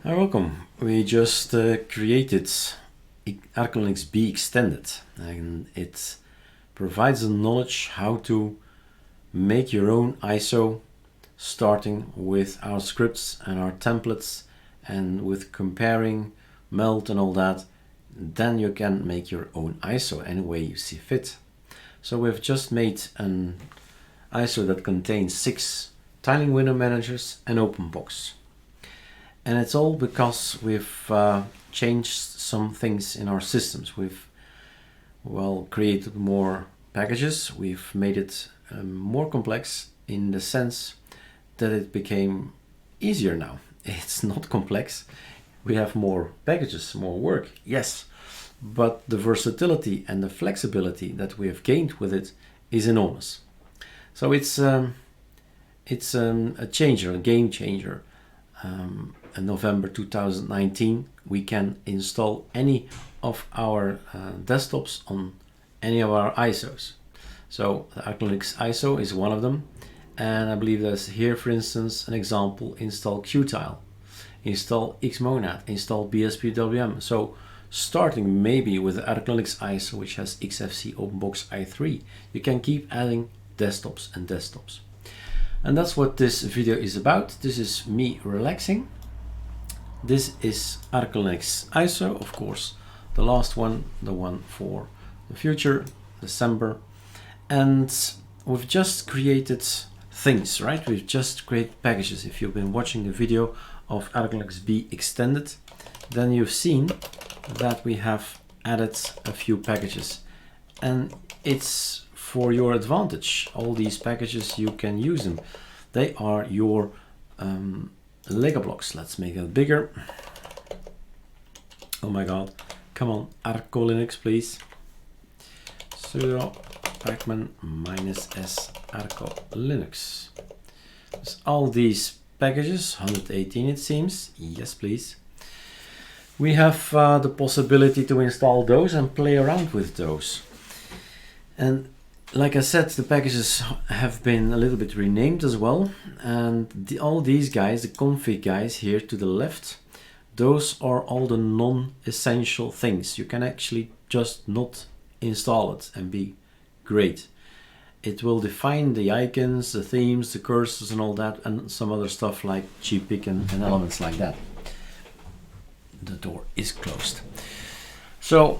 Hi, welcome. We just created ArcoLinux B Extended, and it provides the knowledge how to make your own ISO, starting with our scripts and our templates, and with comparing, melt and all that. Then you can make your own ISO any way you see fit. So we've just made an ISO that contains 6 tiling window managers and open box. And it's all because we've changed some things in our systems. We've created more packages. We've made it more complex in the sense that it became easier now. It's not complex. We have more packages, more work, yes, but the versatility and the flexibility that we have gained with it is enormous. So it's a changer, a game changer. In November 2019, we can install any of our desktops on any of our ISOs. So the ArcoLinux ISO is one of them, and I believe there's here, for instance, an example: install Qtile, install Xmonad, install BSPWM. So starting maybe with the ArcoLinux ISO, which has XFC OpenBox i3, you can keep adding desktops and desktops. And that's what this video is about. This is me relaxing. This is ArcoLinux ISO, of course, the last one, the one for the future, December. And we've just created things, right? We've just created packages. If you've been watching the video of ArcoLinux B Extended, then you've seen that we have added a few packages. And it's for your advantage. All these packages, you can use them. They are your Lego blocks. Let's make it bigger. Oh my god, come on, ArcoLinux, please. Sudo pacman -s ArcoLinux. There's all these packages, 118 it seems. Yes, please. We have the possibility to install those and play around with those. And like I said, the packages have been a little bit renamed as well, and all these guys, the config guys here to the left, those are all the non-essential things. You can actually just not install it and be great. It will define the icons, the themes, the cursors and all that, and some other stuff like gpic and elements like that. The door is closed. So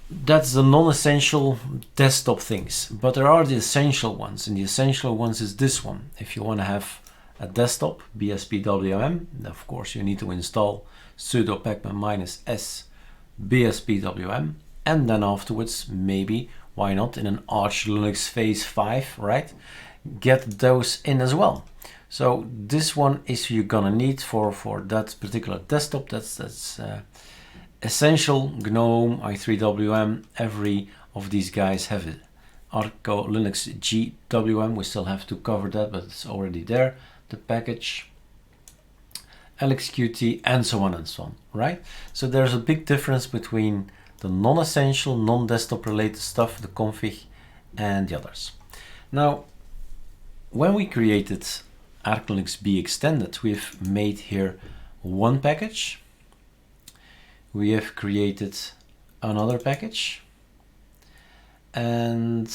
that's the non-essential desktop things, but there are the essential ones, and the essential ones is this one. If you want to have a desktop, BSPWM, of course you need to install sudo pacman -s BSPWM, and then afterwards, maybe, why not, in an ArcoLinux phase 5, right, get those in as well. So this one is you're gonna need for that particular desktop. That's essential. GNOME, i3WM, every of these guys have it. ArcoLinux GWM, we still have to cover that, but it's already there. The package, LXQT, and so on, right? So there's a big difference between the non-essential, non-desktop related stuff, the config, and the others. Now, when we created ArcoLinux B Extended, we've made here one package. We have created another package, and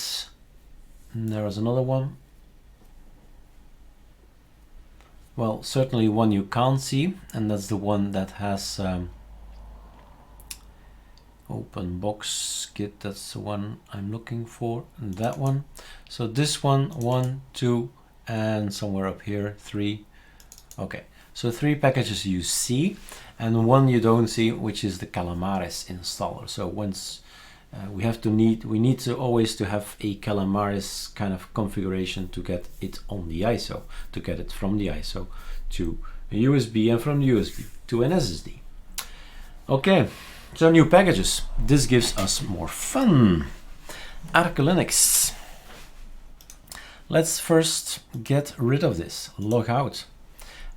there is another one. Well, certainly one you can't see, and that's the one that has open box git. That's the one I'm looking for, and that one. So this one, 1, 2, and somewhere up here 3. Okay, so 3 packages you see, and one you don't see, which is the Calamares installer. So once we need to always to have a Calamares kind of configuration to get it on the ISO, to get it from the ISO to a USB, and from the USB to an SSD. Okay, so new packages. This gives us more fun. ArcoLinux. Let's first get rid of this, log out,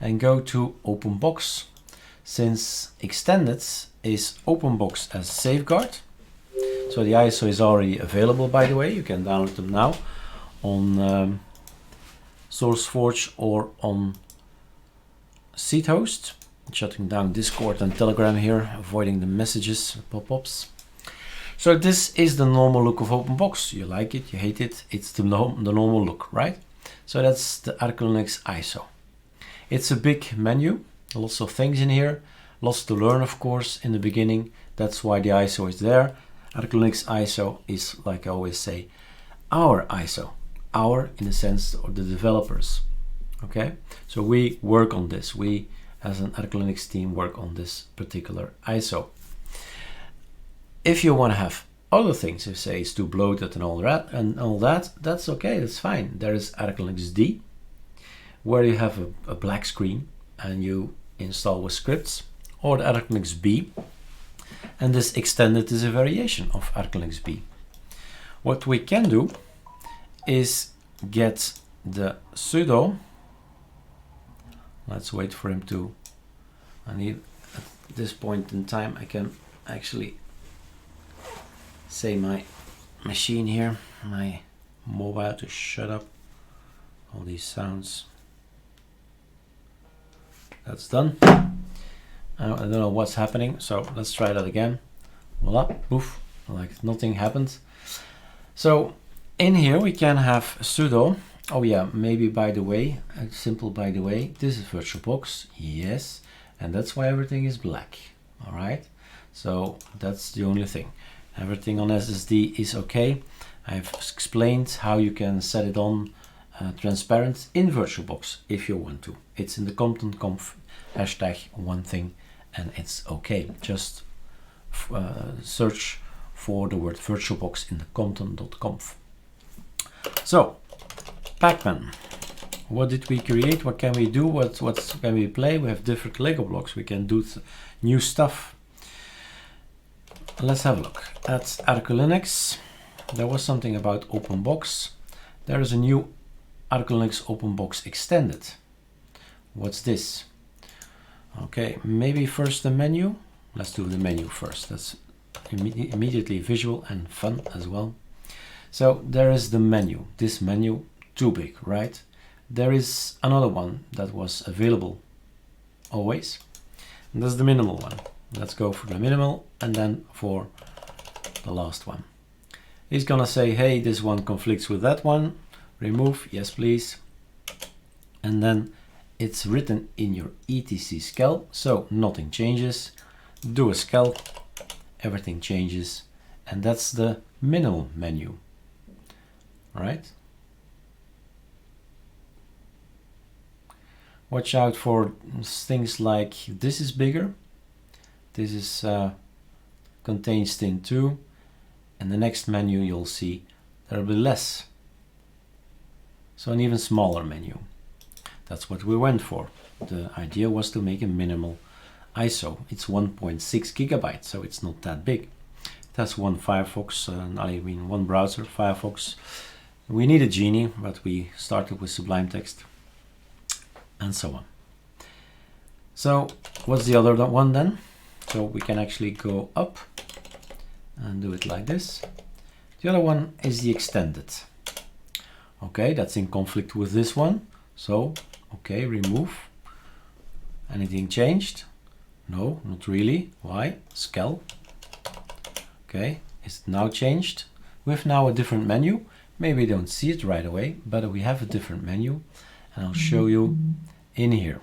and go to OpenBox. Since Xtended is OpenBox as safeguard, so the ISO is already available, by the way. You can download them now on SourceForge or on SeedHost. shutting down Discord and Telegram here, avoiding the messages, pop-ups. So this is the normal look of OpenBox. You like it, you hate it, it's the normal look, right? So that's the ArcoLinux ISO. It's a big menu, lots of things in here, lots to learn, of course, in the beginning. That's why the ISO is there. ArcoLinux ISO is, like I always say, our ISO. Our, in the sense of the developers. Okay, so we work on this. We, as an ArcoLinux team, work on this particular ISO. If you want to have other things, if say it's too bloated and all that, that's okay, that's fine. There is ArcoLinux D, where you have a black screen and you install with scripts, or the ArcoLinux B, and this Xtended is a variation of ArcoLinux B. What we can do is get the sudo. Let's wait for him to, at this point in time, I can actually say my machine here, my mobile, to shut up all these sounds. That's done. I don't know what's happening, so let's try that again. Voila, poof, like nothing happened. So in here we can have sudo. Oh yeah, maybe by the way, a simple by the way, this is VirtualBox, yes, and that's why everything is black. All right, so that's the only thing. Everything on SSD is okay. I've explained how you can set it on transparent in VirtualBox if you want to. It's in the content.conf hashtag one thing, and it's okay. Just search for the word VirtualBox in the content.conf. So, Pacman. What did we create? What can we do? What can we play? We have different Lego blocks. We can do new stuff. Let's have a look at ArcoLinux. There was something about OpenBox. There is a new ArcoLinux OpenBox Extended. What's this? Okay, maybe first the menu. Let's do the menu first. That's immediately visual and fun as well. So there is the menu. This menu, too big, right? There is another one that was available always. And that's the minimal one. Let's go for the minimal and then for the last one. He's gonna say, hey, this one conflicts with that one. Remove, yes please. And then it's written in your etc scal, so nothing changes. Do a scal, everything changes. And that's the minimal menu, right? Watch out for things like this is bigger. This is contains thin 2, and the next menu you'll see there will be less. So an even smaller menu. That's what we went for. The idea was to make a minimal ISO. It's 1.6 gigabytes, so it's not that big. It has one Firefox, one browser, Firefox. We need a Genie, but we started with Sublime Text, and so on. So what's the other one then? So we can actually go up and do it like this. The other one is the Extended. Okay, that's in conflict with this one. So, okay, remove. Anything changed? No, not really. Why? Scal. Okay, it's now changed. We have now a different menu. Maybe you don't see it right away, but we have a different menu. And I'll show you in here.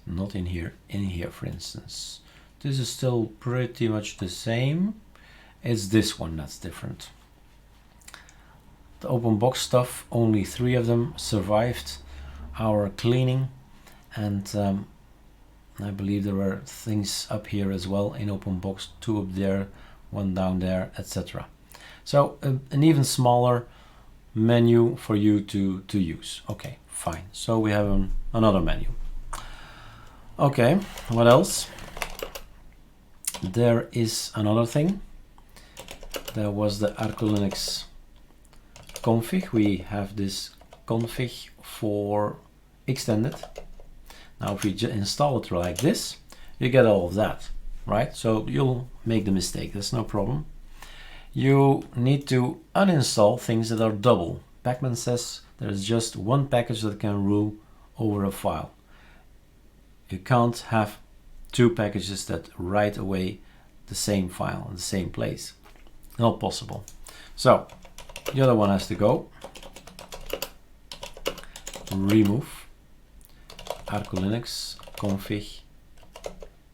Not in here, in here, for instance. This is still pretty much the same. It's this one that's different. The OpenBox stuff, only 3 of them survived our cleaning, and I believe there were things up here as well in OpenBox, 2 up there, 1 down there, etc. So an even smaller menu for you to use. Okay, fine. So we have another menu. Okay, what else? There is another thing. There was the ArcoLinux config. We have this config for Extended. Now if we install it like this, you get all of that, right? So you'll make the mistake, that's no problem. You need to uninstall things that are double. Pacman says there's just one package that can rule over a file. You can't have two packages that write away the same file in the same place. Not possible. So the other one has to go. Remove ArcoLinux config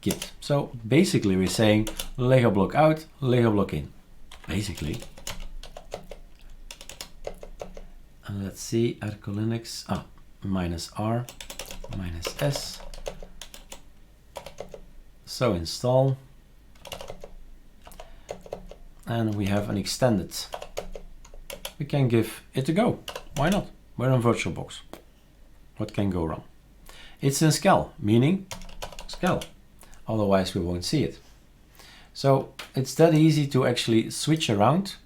git. So basically we're saying Lego block out, Lego block in. Basically. And let's see, ArcoLinux, -R, -S. So install. And we have an extended. We can give it a go. Why not? We're on VirtualBox. What can go wrong? It's in Scale, meaning Scale. Otherwise we won't see it. So it's that easy to actually switch around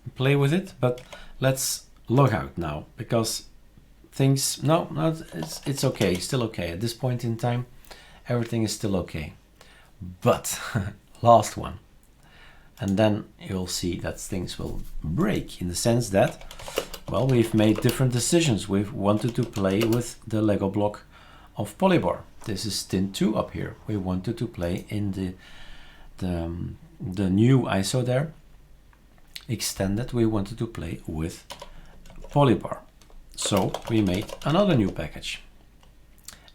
and play with it. But let's log out now, because things, it's okay, still okay. At this point in time, everything is still okay. But last one. And then you'll see that things will break in the sense that, well, we've made different decisions. We've wanted to play with the Lego block of Polybar. This is Stint 2 up here. We wanted to play in the new ISO there. Extended, we wanted to play with Polybar. So we made another new package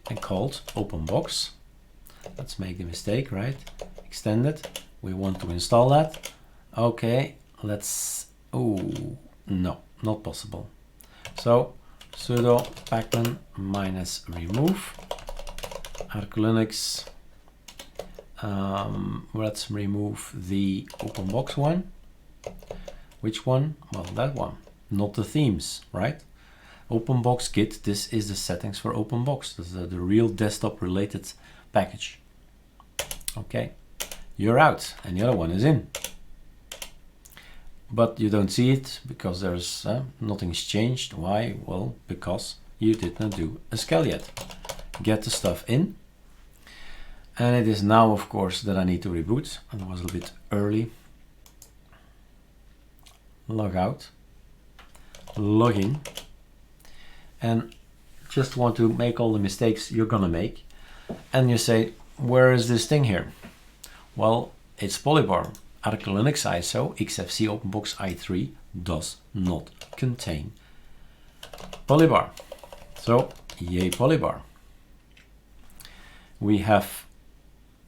and called OpenBox. Let's make the mistake, right? Extended. We want to install that. Okay, let's, oh, no, not possible. So sudo pacman -remove ArcoLinux. Let's remove the OpenBox one. Which one? Well, that one, not the themes, right? OpenBox Git, this is the settings for OpenBox. This is the real desktop related package. Okay. You're out and the other one is in. But you don't see it because there's nothing's changed. Why? Well, because you did not do a Scale yet. Get the stuff in. And it is now, of course, that I need to reboot. And it was a little bit early. Log out. Log in. And just want to make all the mistakes you're gonna make. And you say, where is this thing here? Well, it's Polybar. ArcoLinux ISO XFC OpenBox i3 does not contain Polybar. So, yay Polybar. We have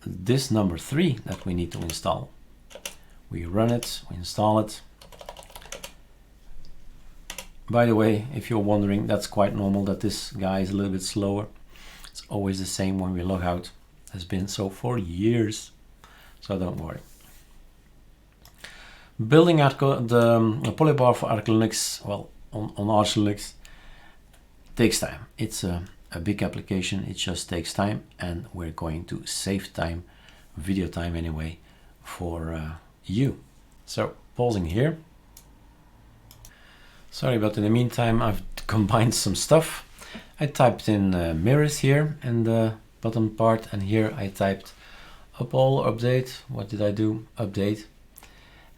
this number 3 that we need to install. We run it, we install it. By the way, if you're wondering, that's quite normal that this guy is a little bit slower. It's always the same when we log out. Has been so for years. So don't worry. Building the Polybar for ArcoLinux, well, on ArcoLinux takes time. It's a big application. It just takes time, and we're going to save time, video time anyway, for you. So pausing here. Sorry, but in the meantime, I've combined some stuff. I typed in mirrors here in the bottom part, and here I typed upall update. What did I do? Update,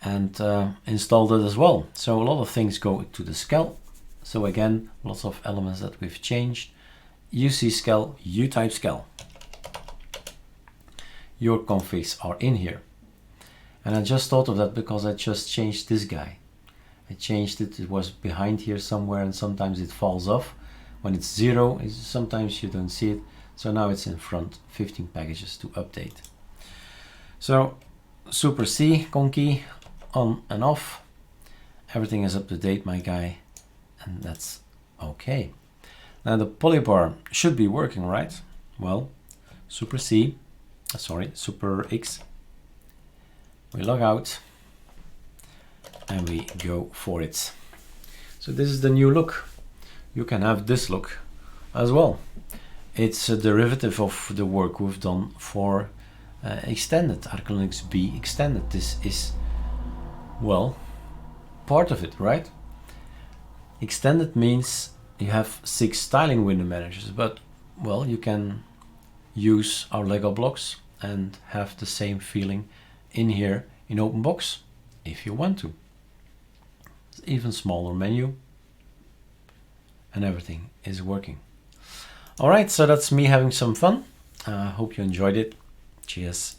and installed it as well. So a lot of things go to the Scale. So again, lots of elements that we've changed. You see Scale, you type Scale. Your configs are in here. And I just thought of that because I just changed this guy. I changed it, it was behind here somewhere, and sometimes it falls off. When it's 0, sometimes you don't see it. So now it's in front, 15 packages to update. So Super C, Conky, on and off. Everything is up to date, my guy, and that's okay. Now the Polybar should be working, right? Well, Super C, Super X. We log out and we go for it. So this is the new look. You can have this look as well. It's a derivative of the work we've done for Extended, ArcoLinux B Extended. This is, well, part of it, right? Extended means you have 6 styling window managers, but, well, you can use our Lego blocks and have the same feeling in here in OpenBox if you want to. It's even smaller menu and everything is working. All right, so that's me having some fun. Hope you enjoyed it. Cheers.